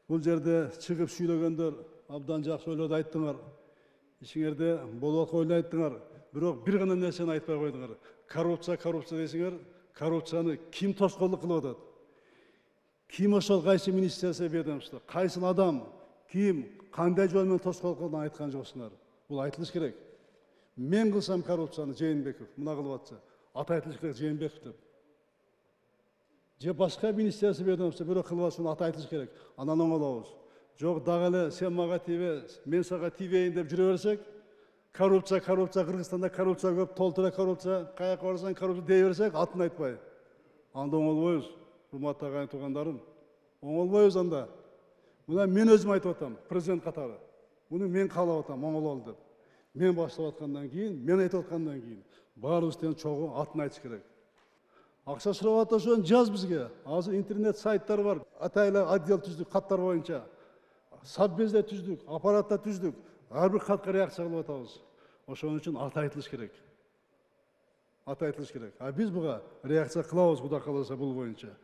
Бұл жерде шығып сүйлөгөндөр абдан жакшы ойлорду айттыңар. Ишиңерде болот ойлайттыңар. Бирок бир гана нерсени айтпай койдуңар. Коррупция дейсиңер. Коррупцияны ким тоскоолдук кылып атат? Ким ошол кайсы министерство ведомство, кайсыл адам, ким, кандай жол менен тоскоолдук кылганын айткан жоксуңар. Бул айтылыш керек. Мен кылсам коррупцияны Жээнбеков, мына кылып атса, аты айтылыш керек Жээнбеков деп. Же башка министерство ведомство бирок кылып атса, аты айтылыш керек. Анан оңолобуз. Жок, дагы эле сен мага тийбе, мен сага тийбейин деп жүрө берсек, коррупция, Кыргызстанда коррупция көп, толтура коррупция, каяка барсаң коррупция дей берсек, атын айтпай. Анда оңолбойбуз. Урматтуу агайын туугандарым, оңолбойбуз анда. Мына мен өзүм айтып атам, президент катары. Муну мен каалап атам, оңололу деп. Мен баштап аткандан кийин, мен айтып аткандан кийин, баарыбыздын чогуу атын айтыш керек. Акча сурап атышын жаз бизге. Азыр интернет сайттар бар. Атайлы отдел түздүк каттар боюнча. Саббезде түздүк, аппаратта түздүк. Ар бир катка реакция кылып атабыз. Ошон үчүн аты айтылыш керек. Аты айтылыш керек. А биз буга реакция кылабыз, Кудай кааласа, бул боюнча.